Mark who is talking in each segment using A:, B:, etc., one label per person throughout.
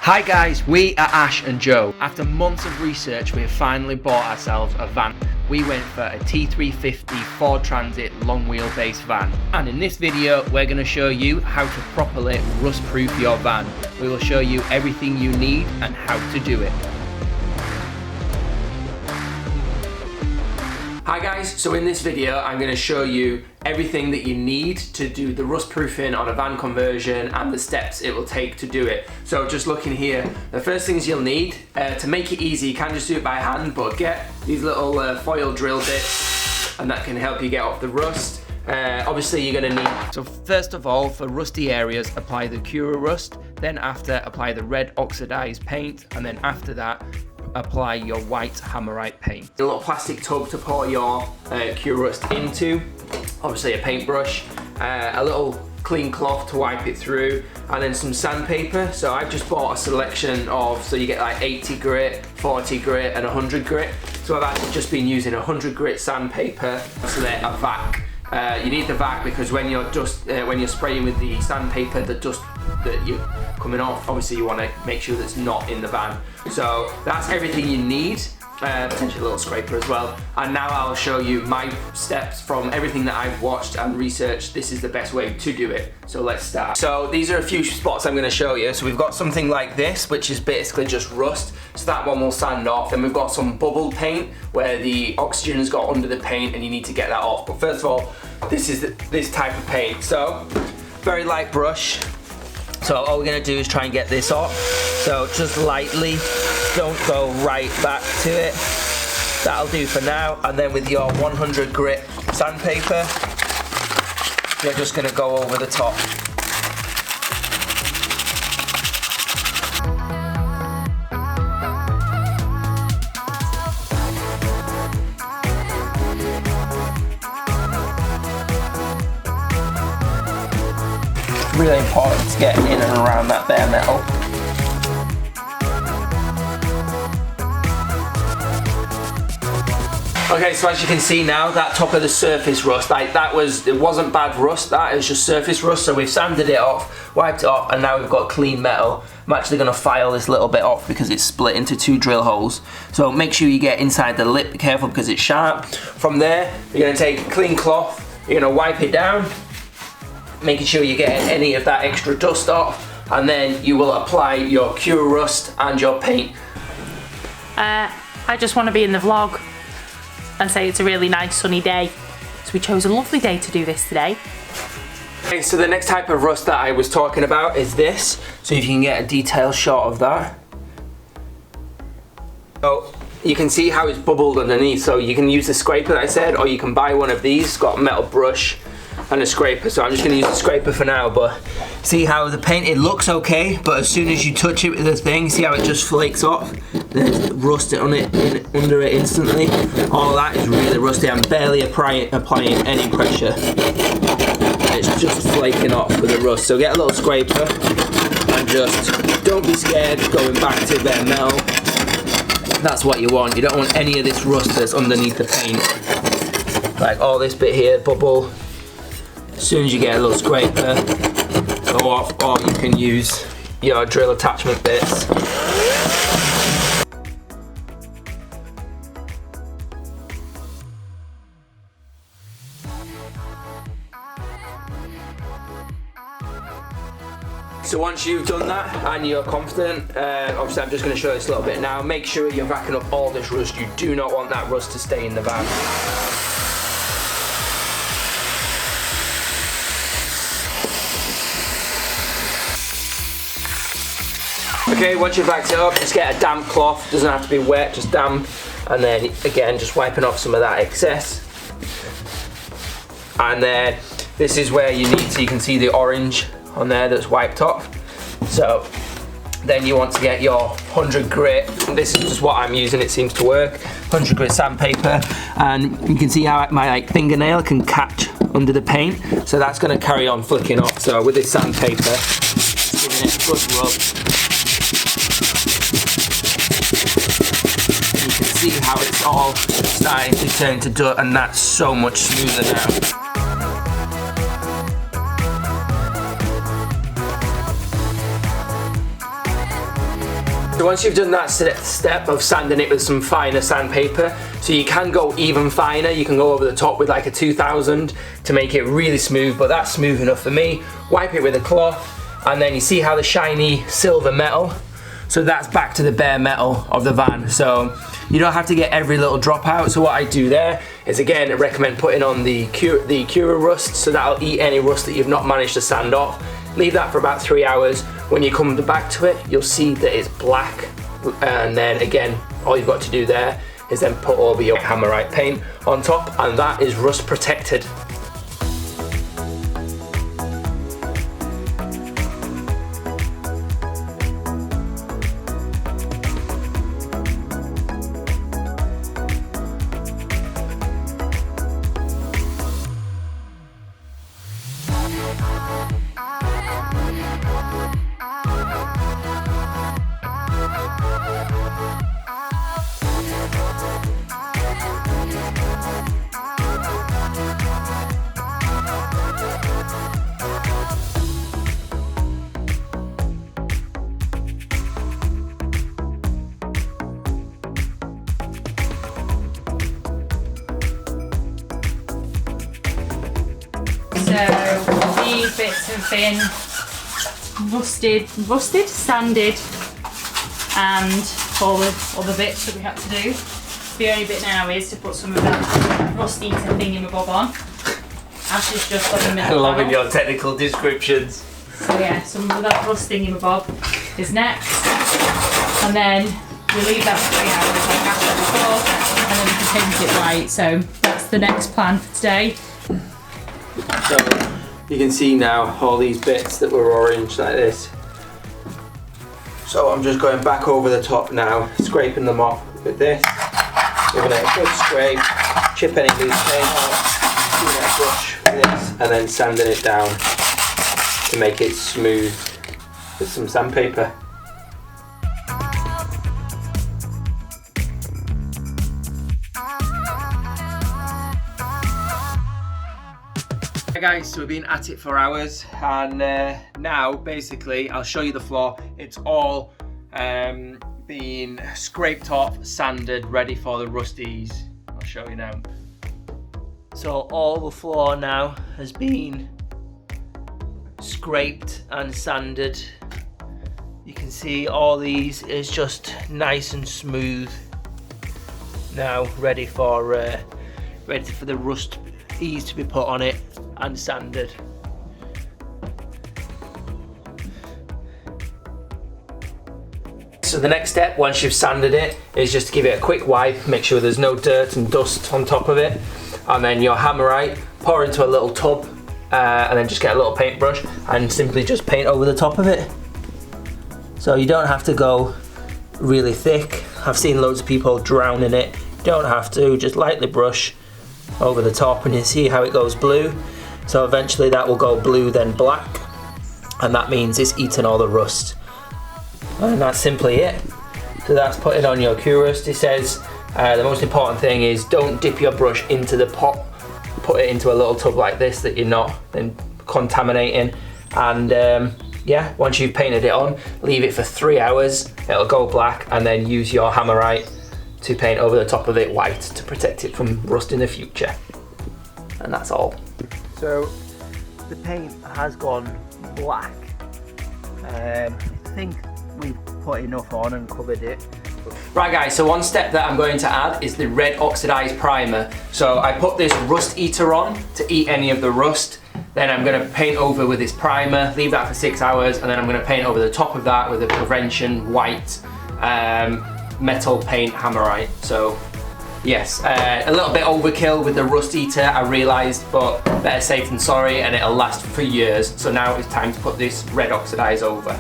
A: Hi guys, we are Ash and Joe. After months of research, we have finally bought ourselves a van. We went for a T350 Ford Transit long wheelbase van. And in this video, we're going to show you how to properly rust proof your van. We will show you everything you need and how to do it. Hi guys, so in this video I'm going to show you everything that you need to do the rust proofing on a van conversion and the steps it will take to do it. So just looking here, the first things you'll need to make it easy, you can just do it by hand, but get these little foil drill bits and that can help you get off the rust. Obviously you're going to need, so first of all, for rusty areas apply the Cura Rust, then after apply the red oxidized paint, and then after that apply your white Hammerite paint. A little plastic tub to pour your Cura Rust into, obviously a paintbrush, a little clean cloth to wipe it through, and then some sandpaper. So I've just bought a selection of, so you get like 80 grit, 40 grit and 100 grit. So I've actually just been using 100 grit sandpaper, so they're a vac. You need the vac because when you're spraying with the sandpaper, the dust that you're coming off, obviously you want to make sure that's not in the van. So that's everything you need, potentially a little scraper as well. And now I'll show you my steps from everything that I've watched and researched. This is the best way to do it. So let's start. So these are a few spots I'm going to show you. So we've got something like this, which is basically just rust. So that one will sand off. Then we've got some bubbled paint where the oxygen has got under the paint and you need to get that off. But first of all, this is this type of paint. So very light brush. So all we're going to do is try and get this off. So just lightly, don't go right back to it. That'll do for now. And then with your 100 grit sandpaper, you're just going to go over the top. Really important to get in and around that bare metal. Okay, so as you can see now, that top of the surface rust, like it wasn't bad rust, that is just surface rust. So we've sanded it off, wiped it off, and now we've got clean metal. I'm actually going to file this little bit off because it's split into 2 drill holes. So make sure you get inside the lip, be careful because it's sharp. From there, you're going to take a clean cloth, you're going to wipe it down, making sure you're getting any of that extra dust off, and then you will apply your Cura Rust and your paint.
B: I just want to be in the vlog and say it's a really nice sunny day, so we chose a lovely day to do this today.
A: Okay, so the next type of rust that I was talking about is this. So if you can get a detailed shot of that. So you can see how it's bubbled underneath, so you can use the scraper that I said, or you can buy one of these. It's got a metal brush and a scraper, so I'm just going to use the scraper for now. But see how the paint, it looks okay, but as soon as you touch it with the thing, see how it just flakes off? There's rust on it, under it instantly. All that is really rusty. I'm barely applying any pressure. It's just flaking off with the rust. So get a little scraper and just don't be scared going back to bare metal. That's what you want. You don't want any of this rust that's underneath the paint. Like all this bit here, bubble. As soon as you get a little scraper, go off, or you can use your drill attachment bits. So once you've done that and you're confident, obviously I'm just going to show this a little bit now, make sure you're racking up all this rust. You do not want that rust to stay in the van. Okay, once you've backed it up, just get a damp cloth, doesn't have to be wet, just damp, and then again just wiping off some of that excess. And then this is where you need, so you can see the orange on there that's wiped off. So then you want to get your 100 grit, this is just what I'm using, it seems to work, 100 grit sandpaper, and you can see how my fingernail can catch under the paint, so that's going to carry on flicking off. So with this sandpaper, just giving it a good rub. You can see how it's all starting to turn to dirt, and that's so much smoother now. So once you've done that step of sanding it with some finer sandpaper, so you can go even finer, you can go over the top with like a 2000 to make it really smooth, but that's smooth enough for me. Wipe it with a cloth, and then you see how the shiny silver metal, so that's back to the bare metal of the van. So you don't have to get every little drop out. So what I do there is, again, I recommend putting on the Cura rust, so that'll eat any rust that you've not managed to sand off. Leave that for about 3 hours. When you come back to it, you'll see that it's black. And then again, all you've got to do there is then put over your Hammerite paint on top, and that is rust protected.
B: So these bits have been rusted, sanded, and all the other bits that we had to do. The only bit now is to put some of that rust eater thingamabob on. Ash is just on the middle.
A: I'm loving your technical descriptions.
B: So yeah, some of that rust thingamabob is next, and then we leave that for 3 hours like Ash said before, and then we can paint it white. So that's the next plan for today.
A: So you can see now all these bits that were orange like this. So I'm just going back over the top now, scraping them off with this, giving it a good scrape, chip any loose paint off, using a brush with this, and then sanding it down to make it smooth with some sandpaper. Hey guys, so we've been at it for hours, and now basically I'll show you the floor. It's all been scraped off, sanded, ready for the rusties. I'll show you now. So all the floor now has been scraped and sanded. You can see all these is just nice and smooth now, ready for the rusties to be put on it and sanded. So the next step, once you've sanded it, is just to give it a quick wipe, make sure there's no dirt and dust on top of it, and then your Hammerite, pour into a little tub, and then just get a little paintbrush and simply just paint over the top of it. So you don't have to go really thick. I've seen loads of people drown in it. You don't have to, just lightly brush over the top, and you see how it goes blue. So eventually that will go blue, then black, and that means it's eaten all the rust. And that's simply it. So that's putting on your Q-Rust. It says the most important thing is don't dip your brush into the pot. Put it into a little tub like this that you're not then contaminating. And yeah, once you've painted it on, leave it for 3 hours. It'll go black, and then use your Hammerite to paint over the top of it white to protect it from rust in the future. And that's all. So the paint has gone black. I think we've put enough on and covered it. Right guys, so one step that I'm going to add is the red oxidized primer. So I put this rust eater on to eat any of the rust. Then I'm going to paint over with this primer, leave that for 6 hours, and then I'm going to paint over the top of that with a prevention white metal paint Hammerite. So yes, a little bit overkill with the rust eater, I realised, but better safe than sorry, and it'll last for years. So now it's time to put this red oxidize over.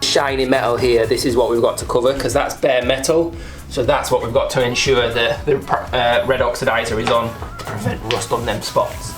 A: Shiny metal here, this is what we've got to cover, because that's bare metal. So that's what we've got to ensure that the red oxidizer is on to prevent rust on them spots.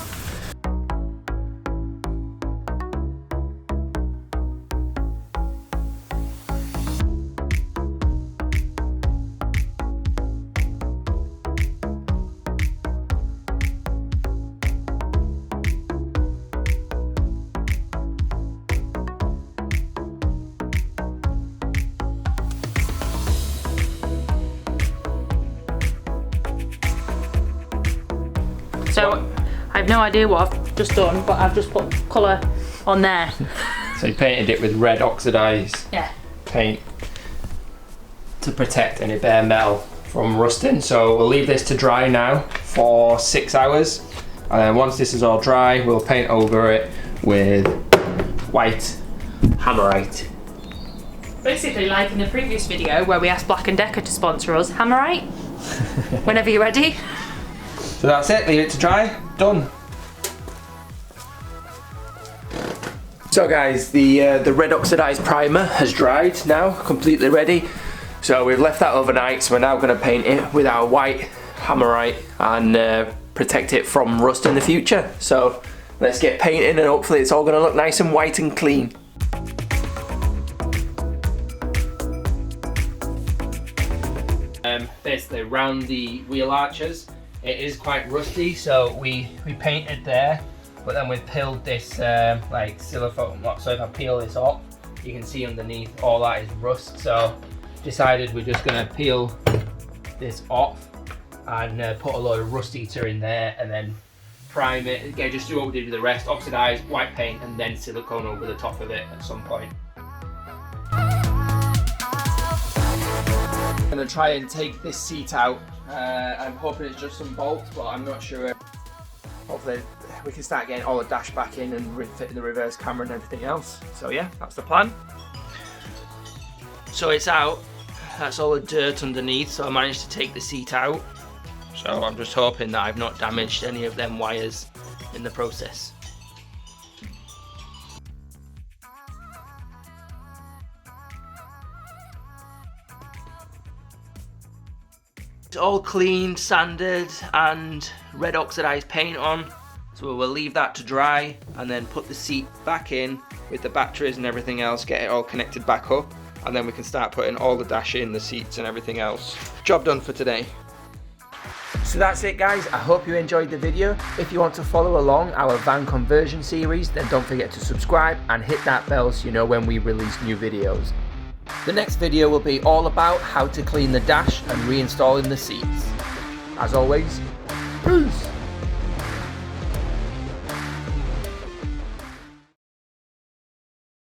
B: no idea what I've just done, but I've just put colour on there.
A: So you painted it with red oxidised paint to protect any bare metal from rusting. So we'll leave this to dry now for 6 hours, and then once this is all dry, we'll paint over it with white hammerite.
B: Basically, like in the previous video where we asked Black & Decker to sponsor us, hammerite. Whenever you're ready.
A: So that's it, leave it to dry, done. So guys, the red oxidized primer has dried now, completely ready. So we've left that overnight, so we're now going to paint it with our white hammerite and protect it from rust in the future. So let's get painting and hopefully it's all going to look nice and white and clean. Basically around the wheel arches, it is quite rusty, so we painted there, but then we've peeled this like silicone block, so if I peel this off, you can see underneath all that is rust. So decided we're just going to peel this off and put a load of rust eater in there and then prime it. Again, just do what we did with the rest, oxidized white paint and then silicone over the top of it at some point. I'm going to try and take this seat out. I'm hoping it's just some bolts, but I'm not sure. Hopefully we can start getting all the dash back in and refitting the reverse camera and everything else. So yeah, that's the plan. So it's out. That's all the dirt underneath, so I managed to take the seat out. So I'm just hoping that I've not damaged any of them wires in the process. It's all cleaned, sanded and red oxidized paint on. So we'll leave that to dry and then put the seat back in with the batteries and everything else, get it all connected back up, and then we can start putting all the dash in, the seats and everything else. Job done for today. So that's it guys, I hope you enjoyed the video. If you want to follow along our van conversion series, then don't forget to subscribe and hit that bell so you know when we release new videos. The next video will be all about how to clean the dash and reinstalling the seats. As always, peace!